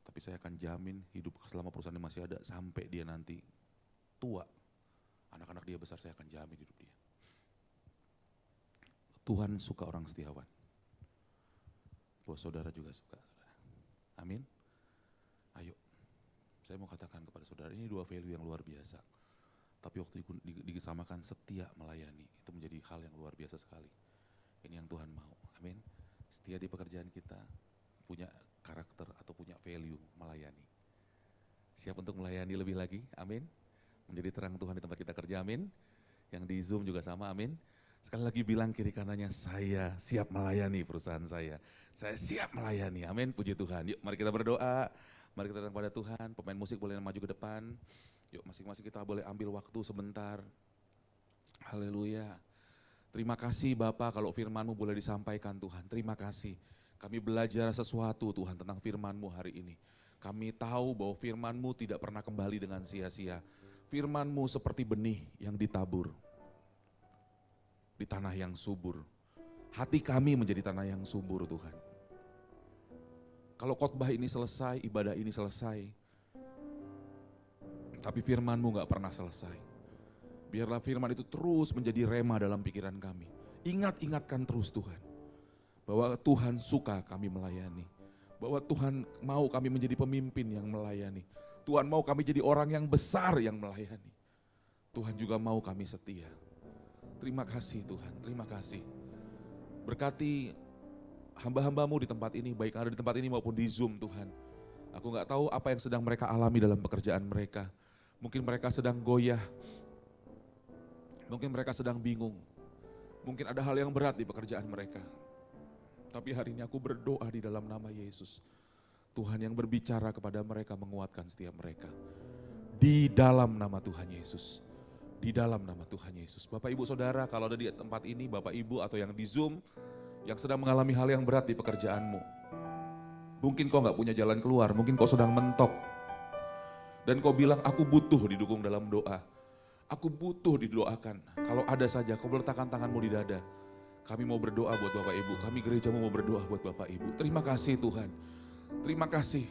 Speaker 2: Tapi saya akan jamin hidup selama perusahaan ini masih ada sampai dia nanti tua. Anak-anak dia besar, saya akan jamin hidup dia. Tuhan suka orang setiawan. Bos saudara juga suka, saudara. Amin. Ayo, saya mau katakan kepada saudara, ini 2 value yang luar biasa. Tapi waktu disamakan setia melayani, itu menjadi hal yang luar biasa sekali. Ini yang Tuhan mau, amin. setia di pekerjaan kita, punya karakter atau punya value melayani. Siap untuk melayani lebih lagi, amin. Menjadi terang Tuhan di tempat kita kerja, amin. Yang di Zoom juga sama, amin. Sekali lagi bilang kiri kanannya, saya siap melayani perusahaan saya siap melayani, amin, puji Tuhan. Yuk mari kita berdoa, mari kita datang pada Tuhan, pemain musik boleh maju ke depan. Yuk masing-masing kita boleh ambil waktu sebentar. Haleluya. Terima kasih Bapa kalau firman-Mu boleh disampaikan Tuhan, terima kasih. Kami belajar sesuatu Tuhan tentang firman-Mu hari ini. Kami tahu bahwa firman-Mu tidak pernah kembali dengan sia-sia. Firman-Mu seperti benih yang ditabur di tanah yang subur. Hati kami menjadi tanah yang subur Tuhan. Kalau khotbah ini selesai, ibadah ini selesai, tapi firman-Mu gak pernah selesai. Biarlah firman itu terus menjadi rema dalam pikiran kami. Ingatkan terus Tuhan, bahwa Tuhan suka kami melayani. Bahwa Tuhan mau kami menjadi pemimpin yang melayani. Tuhan mau kami jadi orang yang besar yang melayani. Tuhan juga mau kami setia. Terima kasih Tuhan, terima kasih. Berkati hamba-hamba-Mu di tempat ini, baik yang ada di tempat ini maupun di Zoom Tuhan. Aku gak tahu apa yang sedang mereka alami dalam pekerjaan mereka. Mungkin mereka sedang goyah, mungkin mereka sedang bingung, mungkin ada hal yang berat di pekerjaan mereka. Tapi hari ini aku berdoa di dalam nama Yesus. Tuhan yang berbicara kepada mereka menguatkan setiap mereka. Di dalam nama Tuhan Yesus. Di dalam nama Tuhan Yesus. Bapak Ibu Saudara kalau ada di tempat ini, Bapak Ibu atau yang di Zoom, yang sedang mengalami hal yang berat di pekerjaanmu. Mungkin kau gak punya jalan keluar, mungkin kau sedang mentok. Dan kau bilang aku butuh didukung dalam doa. Aku butuh didoakan. Kalau ada saja kau letakkan tanganmu di dada. Kami mau berdoa buat Bapak Ibu, kami gerejamu mau berdoa buat Bapak Ibu. Terima kasih Tuhan, terima kasih.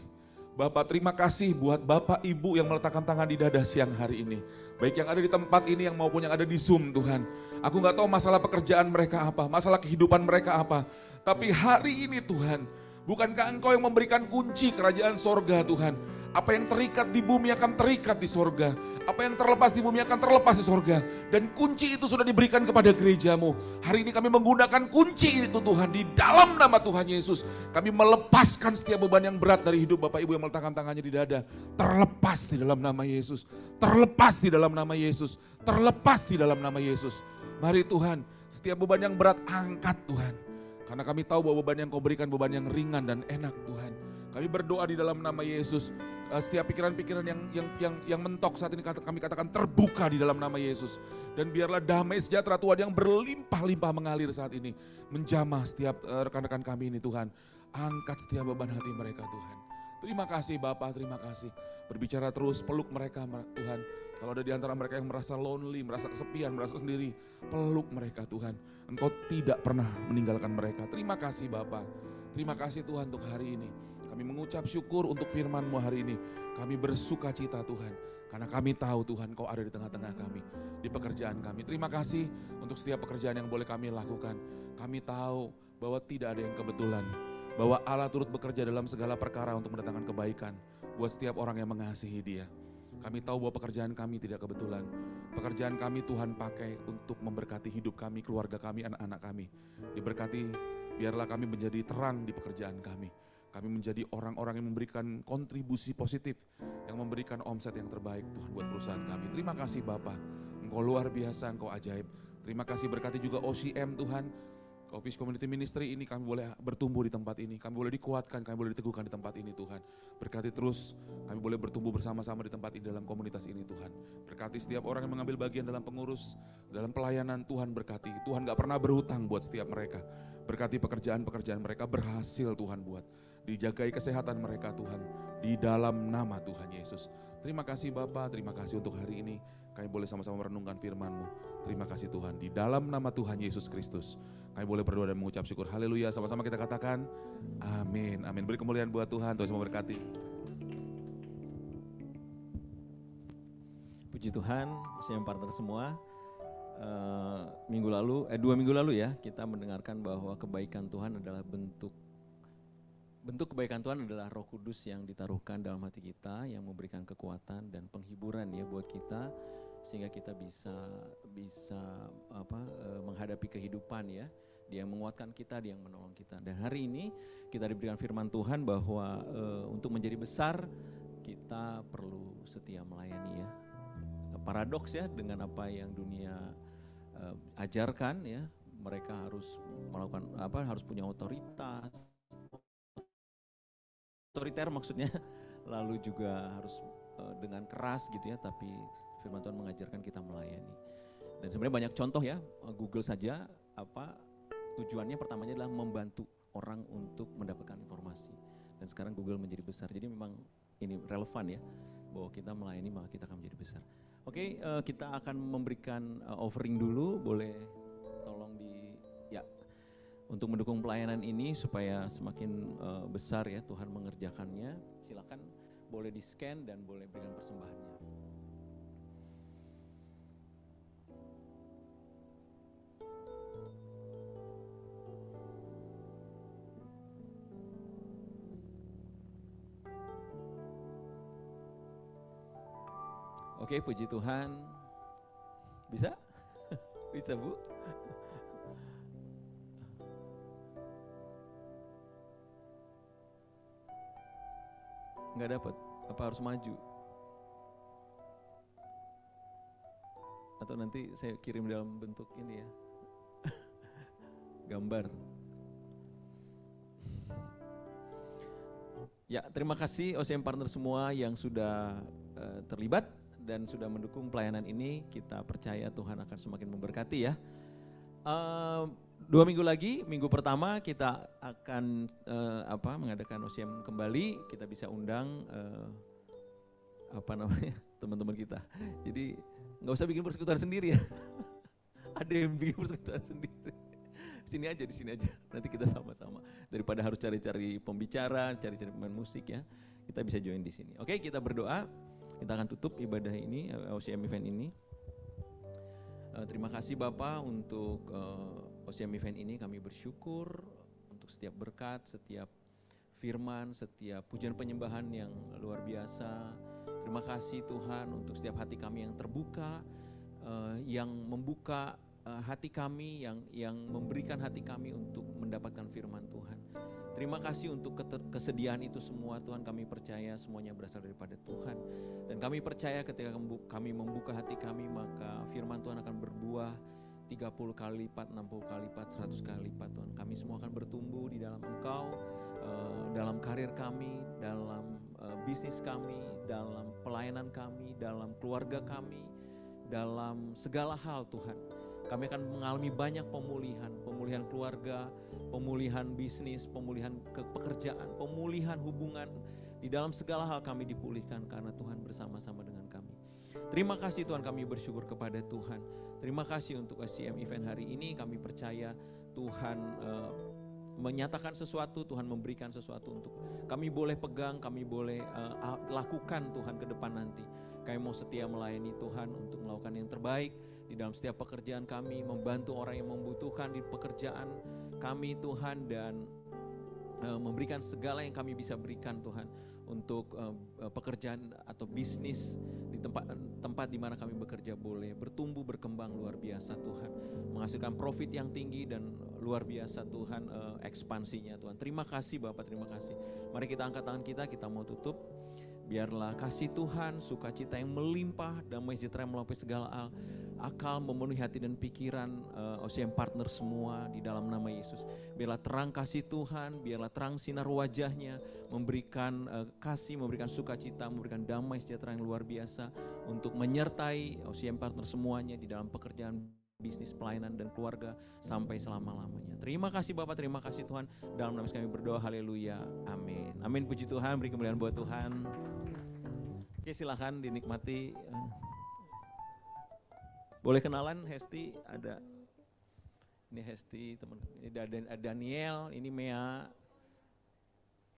Speaker 2: Bapak terima kasih buat Bapak Ibu yang meletakkan tangan di dada siang hari ini. Baik yang ada di tempat ini yang maupun yang ada di Zoom Tuhan. Aku gak tahu masalah pekerjaan mereka apa, masalah kehidupan mereka apa. Tapi hari ini Tuhan, bukankah Engkau yang memberikan kunci kerajaan sorga Tuhan. Apa yang terikat di bumi akan terikat di sorga. Apa yang terlepas di bumi akan terlepas di sorga. Dan kunci itu sudah diberikan kepada gerejamu. Hari ini kami menggunakan kunci itu Tuhan. Di dalam nama Tuhan Yesus. Kami melepaskan setiap beban yang berat dari hidup Bapak Ibu yang meletakkan tangannya di dada. Terlepas di dalam nama Yesus. Terlepas di dalam nama Yesus. Terlepas di dalam nama Yesus. Mari Tuhan, setiap beban yang berat angkat Tuhan. Karena kami tahu bahwa beban yang Kau berikan beban yang ringan dan enak Tuhan. Kami berdoa di dalam nama Yesus. Setiap pikiran-pikiran yang mentok saat ini kami katakan terbuka di dalam nama Yesus. Dan biarlah damai sejahtera Tuhan yang berlimpah-limpah mengalir saat ini. Menjamah setiap rekan-rekan kami ini Tuhan. Angkat setiap beban hati mereka Tuhan. Terima kasih Bapa, terima kasih. Berbicara terus, peluk mereka Tuhan. Kalau ada di antara mereka yang merasa lonely, merasa kesepian, merasa sendiri, peluk mereka Tuhan. Engkau tidak pernah meninggalkan mereka. Terima kasih Bapa. Terima kasih Tuhan untuk hari ini. Kami mengucap syukur untuk firman-Mu hari ini. Kami bersuka cita Tuhan. Karena kami tahu Tuhan Kau ada di tengah-tengah kami. Di pekerjaan kami. Terima kasih untuk setiap pekerjaan yang boleh kami lakukan. Kami tahu bahwa tidak ada yang kebetulan. Bahwa Allah turut bekerja dalam segala perkara untuk mendatangkan kebaikan. Buat setiap orang yang mengasihi Dia. Kami tahu bahwa pekerjaan kami tidak kebetulan. Pekerjaan kami Tuhan pakai untuk memberkati hidup kami, keluarga kami, anak-anak kami. Diberkati, biarlah kami menjadi terang di pekerjaan kami. Kami menjadi orang-orang yang memberikan kontribusi positif, yang memberikan omset yang terbaik Tuhan buat perusahaan kami. Terima kasih Bapa, Engkau luar biasa, Engkau ajaib. Terima kasih berkati juga OCM Tuhan, Office Community Ministry ini kami boleh bertumbuh di tempat ini, kami boleh dikuatkan, kami boleh diteguhkan di tempat ini Tuhan. Berkati terus, kami boleh bertumbuh bersama-sama di tempat ini, dalam komunitas ini Tuhan. Berkati setiap orang yang mengambil bagian dalam pengurus, dalam pelayanan Tuhan berkati. Tuhan gak pernah berhutang buat setiap mereka. Berkati pekerjaan-pekerjaan mereka berhasil Tuhan buat. Dijagai kesehatan mereka Tuhan, di dalam nama Tuhan Yesus. Terima kasih Bapa, terima kasih untuk hari ini. Kami boleh sama-sama merenungkan firman-Mu. Terima kasih Tuhan, di dalam nama Tuhan Yesus Kristus. Kami boleh berdoa dan mengucap syukur. Haleluya, sama-sama kita katakan, amin. Amin, beri kemuliaan buat Tuhan, Tuhan semua berkati.
Speaker 3: Puji Tuhan, saya partner semua. Dua minggu lalu ya, kita mendengarkan bahwa kebaikan Tuhan adalah bentuk kebaikan Tuhan adalah Roh Kudus yang ditaruhkan dalam hati kita, yang memberikan kekuatan dan penghiburan ya buat kita, sehingga kita bisa menghadapi kehidupan ya Dia yang menguatkan kita, Dia yang menolong kita. Dan hari ini kita diberikan firman Tuhan bahwa untuk menjadi besar kita perlu setia melayani ya. Paradoks ya dengan apa yang dunia ajarkan ya. Mereka harus melakukan harus punya otoritas. Otoriter maksudnya, lalu juga harus dengan keras gitu ya, tapi firman Tuhan mengajarkan kita melayani. Dan sebenarnya banyak contoh ya, Google saja tujuannya pertamanya adalah membantu orang untuk mendapatkan informasi. Dan sekarang Google menjadi besar, jadi memang ini relevan ya, bahwa kita melayani maka kita akan menjadi besar. Oke, kita akan memberikan offering dulu, boleh tolong untuk mendukung pelayanan ini supaya semakin besar ya Tuhan mengerjakannya. Silakan boleh di scan dan boleh berikan persembahannya. Oke, puji Tuhan. Bisa? Bisa, Bu? Nggak dapat, apa harus maju? Atau nanti saya kirim dalam bentuk ini ya, gambar. Ya, terima kasih OCM Partner semua yang sudah terlibat dan sudah mendukung pelayanan ini. Kita percaya Tuhan akan semakin memberkati ya. 2 minggu lagi, minggu pertama kita akan mengadakan OCM kembali. Kita bisa undang teman-teman kita. Jadi nggak usah bikin persekutuan sendiri ya. Ada yang bikin persekutuan sendiri. Di sini aja. Nanti kita sama-sama. Daripada harus cari-cari pembicara, cari-cari pemain musik ya. Kita bisa join di sini. Oke, kita berdoa. Kita akan tutup ibadah ini, OCM event ini. Terima kasih Bapak untuk OCM event ini. Kami bersyukur untuk setiap berkat, setiap firman, setiap pujian penyembahan yang luar biasa. Terima kasih Tuhan untuk setiap hati kami yang terbuka, yang membuka hati kami, yang memberikan hati kami untuk mendapatkan firman Tuhan. Terima kasih untuk kesediaan itu semua Tuhan, kami percaya semuanya berasal daripada Tuhan. Dan kami percaya ketika kami membuka hati kami, maka firman Tuhan akan berbuah 30 kali lipat, 60 kali lipat, 100 kali lipat Tuhan. Kami semua akan bertumbuh di dalam Engkau, dalam karir kami, dalam bisnis kami, dalam pelayanan kami, dalam keluarga kami, dalam segala hal Tuhan. Kami akan mengalami banyak pemulihan keluarga, pemulihan bisnis, pemulihan pekerjaan, pemulihan hubungan. Di dalam segala hal kami dipulihkan karena Tuhan bersama-sama dengan kami. Terima kasih Tuhan, kami bersyukur kepada Tuhan. Terima kasih untuk OCM event hari ini. Kami percaya Tuhan menyatakan sesuatu, Tuhan memberikan sesuatu untuk kami boleh pegang, kami boleh lakukan Tuhan ke depan nanti. Kami mau setia melayani Tuhan untuk melakukan yang terbaik di dalam setiap pekerjaan kami, membantu orang yang membutuhkan di pekerjaan kami Tuhan, dan memberikan segala yang kami bisa berikan Tuhan untuk pekerjaan atau bisnis di tempat di mana kami bekerja boleh bertumbuh berkembang luar biasa Tuhan, menghasilkan profit yang tinggi dan luar biasa Tuhan, ekspansinya Tuhan. Terima kasih Bapak, terima kasih. Mari kita angkat tangan kita mau tutup. Biarlah kasih Tuhan, sukacita yang melimpah, damai sejahtera yang melampaui segala akal memenuhi hati dan pikiran OCM Partner semua di dalam nama Yesus. Biarlah terang kasih Tuhan, biarlah terang sinar wajahnya, memberikan kasih, memberikan sukacita, memberikan damai sejahtera yang luar biasa untuk menyertai OCM Partner semuanya di dalam pekerjaan, bisnis, pelayanan, dan keluarga sampai selama-lamanya. Terima kasih Bapak, terima kasih Tuhan. Dalam nama kami berdoa, haleluya, amin. Amin, puji Tuhan, beri kemuliaan buat Tuhan. Oke, silakan dinikmati. Boleh kenalan, Hesti, ada. Ini Hesti, teman. Ini ada Daniel, ini Mea.